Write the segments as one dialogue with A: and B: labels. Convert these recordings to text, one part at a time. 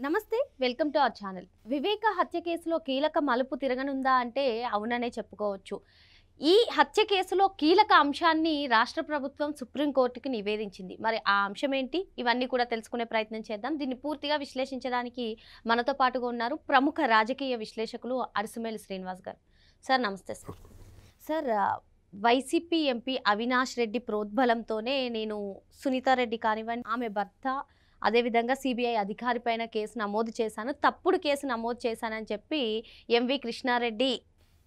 A: నమస్తే, welcome to our channel. వివేక హత్య కేసులో కీలక మలుపు తిరగనుందా అంటే అవుననే చెప్పుకోవచ్చు. ఈ హత్య కేసులో కీలక అంశాన్ని రాష్ట్ర ప్రభుత్వం సుప్రీంకోర్టుకి నివేదించింది. మరి ఆ అంశం ఏంటి? ఇవన్నీ కూడా తెలుసుకునే ప్రయత్నం చేద్దాం. దీన్ని పూర్తిగా విశ్లేషించడానికి మనతో పాటుగా ఉన్నారు ప్రముఖ రాజకీయ విశ్లేషకులు అరిసిమేలి శ్రీనివాస్ గారు. సార్ నమస్తే. Sir YCP MP Avinash Reddy ప్రోద్బలంతోనే నేను సునీతారెడ్డి కానివ్వండి, ఆమె భర్త, అదేవిధంగా సిబిఐ అధికారి పైన కేసు నమోదు చేశాను, తప్పుడు కేసు నమోదు చేశానని చెప్పి ఎంవి కృష్ణారెడ్డి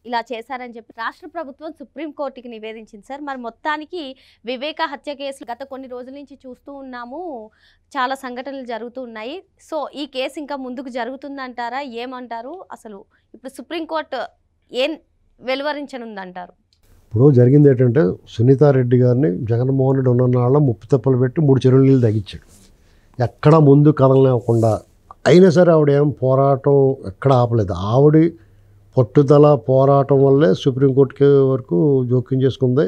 A: ఇలా చేశారని చెప్పి రాష్ట్ర ప్రభుత్వం సుప్రీంకోర్టుకి నివేదించింది. సార్ మరి మొత్తానికి వివేక హత్య కేసు గత కొన్ని రోజుల నుంచి చూస్తూ ఉన్నాము, చాలా సంఘటనలు జరుగుతూ ఉన్నాయి. సో ఈ కేసు ఇంకా ముందుకు జరుగుతుందంటారా? ఏమంటారు? అసలు ఇప్పుడు సుప్రీంకోర్టు ఏం వెలువరించనుందంటారు?
B: ఇప్పుడు జరిగింది ఏంటంటే, సునీతారెడ్డి గారిని జగన్మోహన్ రెడ్డి ఉన్న నాళ్ళ ముప్పు తెప్పలు పెట్టి 3 చెరువుల నీళ్ళు తగ్గించాడు. ఎక్కడా ముందు కదలనివ్వకుండా. అయినా సరే ఆవిడ ఏం పోరాటం ఎక్కడ ఆపలేదు. ఆవిడ పట్టుదల పోరాటం వల్లే సుప్రీంకోర్టుకి వరకు జోక్యం చేసుకుంది.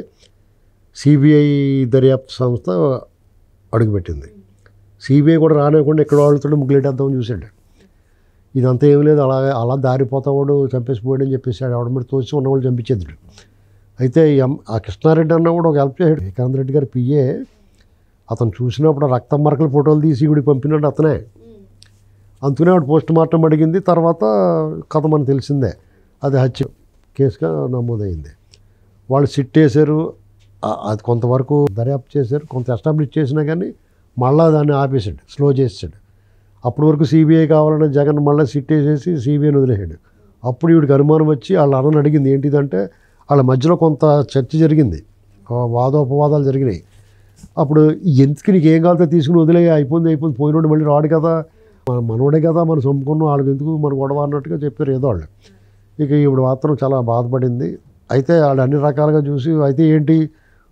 B: సిబిఐ దర్యాప్తు సంస్థ అడుగుపెట్టింది. సిబిఐ కూడా రానివ్వకుండా ఇక్కడ వాళ్ళతో ముగ్గులేటేద్దామని చూశాడు. ఇదంతా ఏం లేదు, అలా దారిపోతావాడు చంపేసిపోయాడని చెప్పేసి ఆవిడ మీద తోచి ఉన్న వాళ్ళు చంపించేద్దాడు. అయితే ఆ కృష్ణారెడ్డి అన్న కూడా ఒక హెల్ప్ చేశాడు. విక్రాంత్ రెడ్డి గారి పిఏ అతను చూసినప్పుడు రక్తం మరకలు ఫోటోలు తీసి ఇవిడికి పంపినాడు అతనే. అందుకనే ఆవిడ పోస్ట్ మార్టం అడిగింది. తర్వాత కథ మనకు తెలిసిందే, అది హత్య కేసుగా నమోదైంది. వాళ్ళు సిట్ వేశారు, అది కొంతవరకు దర్యాప్తు చేశారు, కొంత ఎస్టాబ్లిష్ చేసినా కానీ మళ్ళీ దాన్ని ఆపేశాడు, స్లో చేసాడు. అప్పటి వరకు సిబిఐ కావాలని జగన్ మళ్ళీ సిట్ వేసేసి సిబిఐని వదిలేసాడు. అప్పుడు ఈవిడికి అనుమానం వచ్చి వాళ్ళ అన్నని అడిగింది. ఏంటిదంటే వాళ్ళ మధ్యలో కొంత చర్చ జరిగింది, వాదోపవాదాలు జరిగినాయి. అప్పుడు ఎందుకు నీకు ఏం కావాలో తీసుకుని వదిలే, అయిపోయింది పోయినోడు మళ్ళీ రాడు కదా, మనోడే కదా, మనం చంపుకున్నాం, వాళ్ళకి ఎందుకు మన గొడవ అన్నట్టుగా చెప్పారు ఏదో వాళ్ళు. ఇక ఇప్పుడు మాత్రం చాలా బాధపడింది. అయితే వాళ్ళు అన్ని రకాలుగా చూసి, అయితే ఏంటి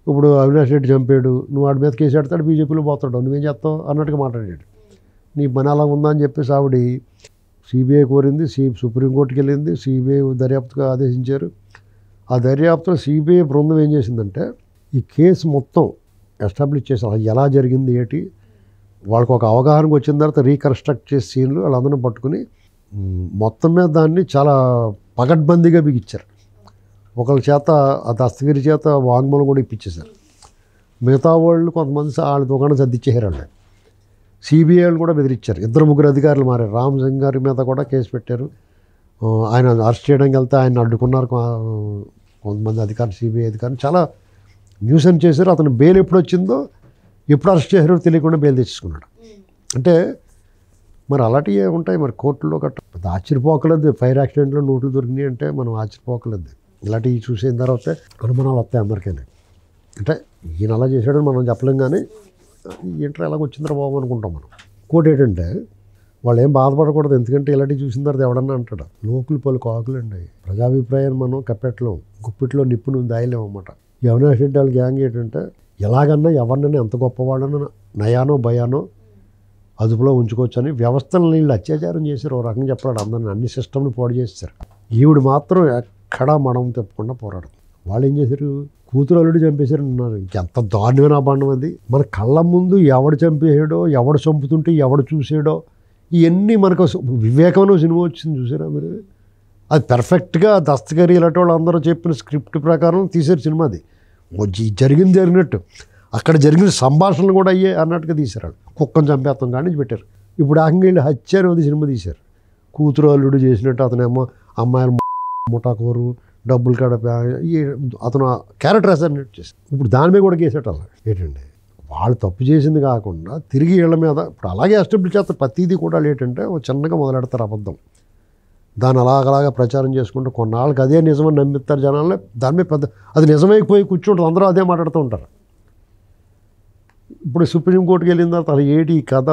B: ఇప్పుడు అవినాష్ రెడ్డి చంపాడు, నువ్వు వాడి మీద కేసు పెడతాడు, బీజేపీలో పోతాడు, నువ్వేం చేస్తావు అన్నట్టుగా మాట్లాడాడు. నీ పని అలా ఉందా అని చెప్పేసి ఆవిడ సిబిఐ కోరింది, సుప్రీంకోర్టుకి వెళ్ళింది, సిబిఐ దర్యాప్తుగా ఆదేశించారు. ఆ దర్యాప్తులో సిబిఐ బృందం ఏం చేసిందంటే ఈ కేసు మొత్తం ఎస్టాబ్లిష్ చేసి ఎలా జరిగింది ఏంటి, వాళ్ళకి ఒక అవగాహనకు వచ్చిన తర్వాత రీకన్స్ట్రక్ట్ చేసే సీన్లు వాళ్ళందరినీ పట్టుకుని మొత్తం మీద దాన్ని చాలా పగడ్బందీగా బిగించారు. ఒకళ్ళ చేత ఆ దస్తగిరి చేత వాంగ్మూలం కూడా ఇప్పించేశారు. మిగతా వాళ్ళు కొంతమంది వాళ్ళ దుకాణం సర్దిచ్చేసారు. వాళ్ళు సిబిఐ వాళ్ళు కూడా బెదిరించారు. 2-3 అధికారులు మారారు. రామ్ సింగ్ గారి మీద కూడా కేసు పెట్టారు. ఆయన అరెస్ట్ చేయడానికి వెళ్తే ఆయన అడ్డుకున్నారు కొంతమంది అధికారులు, సిబిఐ అధికారులు చాలా న్యూసెన్స్ చేశారు. అతను బెయిల్ ఎప్పుడు వచ్చిందో, ఎప్పుడు అరెస్ట్ చేశారో తెలియకుండా బెయిల్ తెచ్చుకున్నాడు. అంటే మరి అలాంటివి ఉంటాయి మరి కోర్టులో గట్ట. ఆశ్చర్యపోకలేదు. ఫైర్ యాక్సిడెంట్లో నోట్లు దొరికినాయి అంటే మనం ఆశ్చర్యపోకలేదు. ఇలాంటివి చూసిన తర్వాత అనుమానాలు వస్తాయి అందరికైనా. అంటే ఈయన అలా చేశాడని మనం చెప్పలేం, కానీ ఏంటో ఎలాగ వచ్చిందో బాబు అనుకుంటాం మనం. ఇంకోటి ఏంటంటే వాళ్ళు ఏం బాధపడకూడదు, ఎందుకంటే ఇలాంటివి చూసిన తర్వాత ఎవడన్నా అంటాడు లోకులు పలు కాకులు అండి. ప్రజాభిప్రాయాన్ని మనం కప్పెట్టలేం, గుప్పిట్లో నిప్పును దాయలేం అన్నమాట. ఈ అవినాష్ రెడ్డి వాళ్ళ గ్యాంగ్ ఏంటంటే ఎలాగన్నా ఎవరినైనా ఎంత గొప్పవాళ్ళనో నయానో భయానో అదుపులో ఉంచుకోవచ్చని వ్యవస్థలను వీళ్ళు అత్యాచారం చేశారు. ఓ రకంగా చెప్పాడు, అందరిని అన్ని సిస్టమ్ని పాడు చేస్తారు. ఈవిడ మాత్రం ఎక్కడా మడం తప్పకుండా పోరాడుతుంది. వాళ్ళు ఏం చేశారు, కూతురు అల్లుడు చంపేశారు అన్నారు. ఇంకెంత దారుణమైన అభాండం అది. మన కళ్ళ ముందు ఎవడు చంపేసాడో, ఎవడు చంపుతుంటే ఎవడు చూసాడో, ఇవన్నీ మనకు వివేకమైన సినిమా వచ్చింది చూసారా మీరు. అది పర్ఫెక్ట్గా దస్తగిరి ఇలాంటి వాళ్ళు అందరూ చెప్పిన స్క్రిప్ట్ ప్రకారం తీశారు సినిమా. అది జరిగినట్టు అక్కడ జరిగిన సంభాషణలు కూడా అయ్యే అన్నట్టుగా తీశారు. వాళ్ళు కుక్కను చంపేస్తాం కానీ పెట్టారు. ఇప్పుడు ఆంగ్లీయులు హత్య అనేది సినిమా తీశారు. కూతురు అల్లుడు చేసినట్టు అతనేమో అమ్మాయిల ముఠాకోరు, డబ్బులు కడప, అతను క్యారెక్టర్ అసైన్మెంట్ చేశారు. ఇప్పుడు దాని మీద కూడా కేసేట ఏంటండి, వాళ్ళు తప్పు చేసింది కాకుండా తిరిగి వీళ్ళ మీద ఇప్పుడు అలాగే ఎస్టాబ్లిష్ చేస్తారు. ప్రతిదీ కూడా ఏంటంటే చిన్నగా మొదలెడతారు అబద్ధం, దాన్ని అలాగలాగా ప్రచారం చేసుకుంటూ కొన్నాళ్ళకి అదే నిజమని నమ్మిస్తారు జనాలనే. దాని మీద పెద్ద అది నిజమైపోయి కూర్చుంటుంది, అందరూ అదే మాట్లాడుతూ ఉంటారు. ఇప్పుడు సుప్రీంకోర్టుకి వెళ్ళిన తర్వాత అలా ఏంటి ఈ కథ,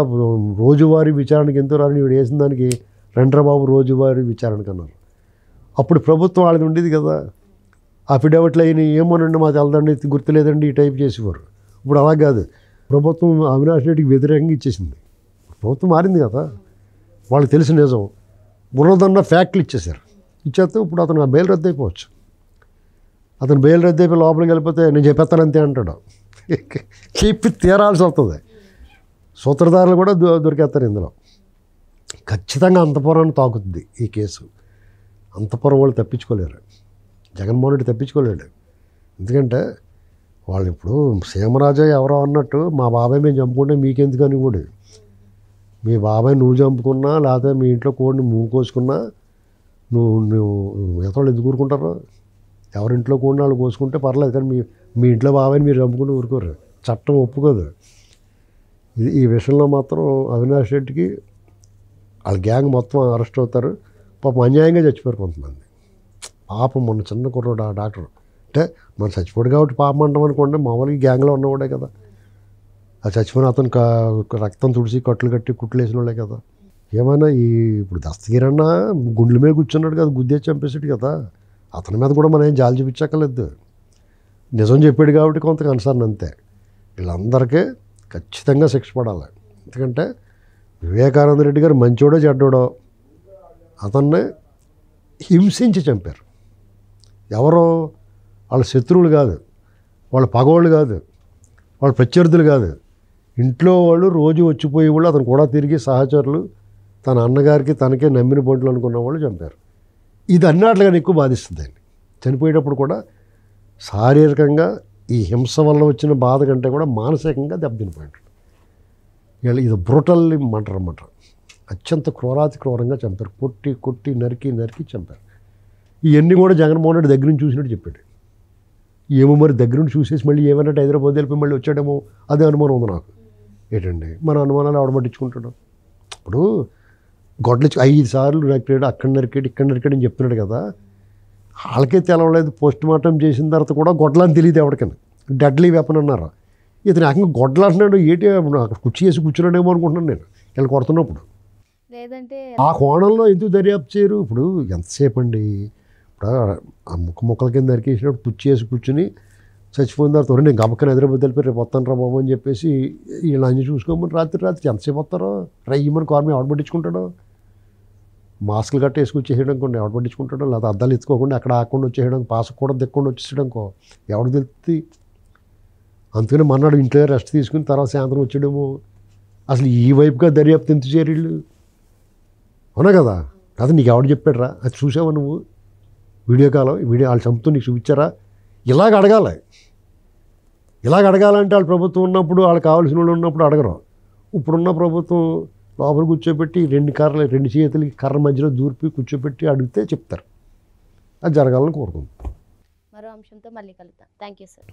B: రోజువారీ విచారణకి ఎంతో రాని వీడు వేసిన దానికి రండ్రబాబు రోజువారీ విచారణకు అన్నారు. అప్పుడు ప్రభుత్వం వాళ్ళది ఉండేది కదా, అఫిడవిట్లు అయినా ఏమోనండి మాకు వెళ్దండి గుర్తులేదండి ఈ టైప్ చేసేవారు. ఇప్పుడు అలా కాదు, ప్రభుత్వం అవినాష్ రెడ్డికి వ్యతిరేకంగా ఇచ్చేసింది. ప్రభుత్వం మారింది కదా, వాళ్ళకి తెలిసిన నిజం ఉన్నదన్న ఫ్యాక్ట్లు ఇచ్చేశారు. ఇచ్చేస్తే ఇప్పుడు అతను బెయిల్ రద్దు అయిపోవచ్చు. అతను బెయిల్ రద్దు అయిపోయి లోపలికి వెళ్ళిపోతే నేను చెప్పేస్తానంతే అంటాడు. చెప్పి తీరాల్సి వస్తుంది. సూత్రధారులు కూడా దొరికేస్తారు ఇందులో. ఖచ్చితంగా అంతపురాన్ని తాకుతుంది ఈ కేసు. అంతపురం వాళ్ళు తప్పించుకోలేరు, జగన్మోహన్ రెడ్డి తప్పించుకోలేడు. ఎందుకంటే వాళ్ళు ఇప్పుడు సీమరాజా ఎవరో అన్నట్టు మా బాబాయ్ మేము చంపుకుంటే మీకెందుకు అని కూడా, మీ బాబాయ్ నువ్వు చంపుకున్నా లేకపోతే మీ ఇంట్లో కోడిని నువ్వు కోసుకున్నా నువ్వు ఎతోళ్ళు ఎందుకు ఊరుకుంటారు? ఎవరింట్లో కోడిని వాళ్ళు కోసుకుంటే పర్లేదు, కానీ మీ ఇంట్లో బాబాయ్ని మీరు చంపుకుంటూ ఊరుకోరు, చట్టం ఒప్పుకోదు. ఈ విషయంలో మాత్రం అవినాష్ రెడ్డికి వాళ్ళ గ్యాంగ్ మొత్తం అరెస్ట్ అవుతారు. పాపం అన్యాయంగా చచ్చిపోయారు కొంతమంది. పాపం మొన్న చిన్న కుర్రోడు ఆ డాక్టర్ అంటే మనం చచ్చిపోడు కాబట్టి పాపం అంటాం అనుకోండి, మామూలుగా గ్యాంగ్లో ఉన్నవాడే కదా. ఆ చచ్చిపోయిన అతను రక్తం తుడిచి కట్లు కట్టి కుట్లు వేసిన వాళ్ళే కదా. ఏమైనా ఇప్పుడు దస్తగిరన్న గుండెల మీద కూర్చున్నాడు కదా, గుద్దేసి చంపేసాడు కదా, అతని మీద కూడా మనం ఏం జాలి చూపించక్కర్లేదు. నిజం చెప్పాడు కాబట్టి కొంత కన్సర్న్ అంతే. వీళ్ళందరికీ ఖచ్చితంగా శిక్ష పడాలి. ఎందుకంటే వివేకానంద రెడ్డి గారు మంచోడో చెడ్డోడో అతన్ని హింసించి చంపారు. ఎవరో వాళ్ళ శత్రువులు కాదు, వాళ్ళ పగవాళ్ళు కాదు, వాళ్ళ ప్రత్యర్థులు కాదు, ఇంట్లో వాళ్ళు రోజు వచ్చిపోయే వాళ్ళు, అతను కూడా తిరిగి సహచరులు, తన అన్నగారికి తనకే నమ్మిన బంట్లు అనుకున్న వాళ్ళు చంపారు. ఇది అన్నట్లుగా ఎక్కువ బాధిస్తుంది అండి. చనిపోయేటప్పుడు కూడా శారీరకంగా ఈ హింస వల్ల వచ్చిన బాధ కంటే కూడా మానసికంగా దెబ్బతినిపోయాడు. ఇది బ్రూటల్ మర్డర్ అన్నమాట. అత్యంత క్రూరాతి క్రూరంగా చంపారు, కొట్టి కొట్టి నరికి నరికి చంపారు. ఇవన్నీ కూడా జగన్మోహన్ రెడ్డి దగ్గర నుంచి చూసినట్టు చెప్పాడు. ఏమో మరి దగ్గర నుంచి చూసేసి మళ్ళీ ఏమన్నట్టు హైదరాబాద్ వెళ్ళిపోయి మళ్ళీ వచ్చాడేమో అదే అనుమానం ఉంది నాకు. ఏంటండి మన అనుమానాలు ఆవిడ పట్టించుకుంటాడు. ఇప్పుడు గొడ్లు 5 సార్లు నరికాడు, అక్కడ నరికాడు ఇక్కడ నరికాడు అని చెప్తున్నాడు కదా, వాళ్ళకే తెలవలేదు. పోస్ట్ మార్టం చేసిన తర్వాత కూడా గొడ్లని తెలియదు ఎవరికైనా, డెడ్లీ వెపన్ అన్నారు. ఇతను ఏకంగా గొడ్లు అంటున్నాడు, ఏంటి అక్కడ కుర్చీ వేసి కూర్చున్నాడేమో అనుకుంటున్నాను నేను వీళ్ళు కొడుతున్నప్పుడు.
A: లేదంటే
B: ఆ కోణంలో ఎందుకు దర్యాప్తు చేయరు? ఇప్పుడు ఎంతసేపు అండి, ఇప్పుడు ఆ ముక్కల కింద నరికేసినప్పుడు కుర్చీ వేసి కూర్చుని చచ్చిపోయిన తర్వాత నేను గబక్కన హైదరాబాద్ వెళ్ళిపోయి రేపు వస్తాను రా బాబు అని చెప్పేసి వీళ్ళు అన్ని చూసుకోమని రాత్రి ఎంతసేపు వస్తారో రయ్యమని కారు మీద ఎవడ పట్టించుకుంటాడో, మాస్కులు గట్ట వేసుకొచ్చేయడం కొన్ని ఎవడ పట్టించుకుంటాడో, లేదా అద్దాలు ఎత్తుకోకుండా అక్కడ ఆకుండా వచ్చేయడం, పాస్ కూడా దిక్కుండా వచ్చేయడంకో ఎవడు తెలుస్తుంది. అందుకని మన్నాడు ఇంట్లో రెస్ట్ తీసుకుని తర్వాత సాయంత్రం వచ్చేయడము. అసలు ఈ వైపుగా దర్యాప్తు ఎంత చేరీళ్ళు అవునా కదా. కదా నీకు ఎవడు చెప్పాడు రా, అది చూసావా నువ్వు వీడియో వాళ్ళు చంపుతూ నీకు చూపించారా? ఇలాగ అడగాలి. ఇలాగ అడగాలంటే వాళ్ళు ప్రభుత్వం ఉన్నప్పుడు వాళ్ళు కావాల్సిన వాళ్ళు ఉన్నప్పుడు అడగరు. ఇప్పుడున్న ప్రభుత్వం లోపల కూర్చోబెట్టి 2 చేతులకి కర్ర మధ్యలో దూర్పి కూర్చోబెట్టి అడిగితే చెప్తారు. అది జరగాలని కోరుకుంటాం.
A: మరో అంశంతో మళ్ళీ కలుద్దాం. Thank you sir.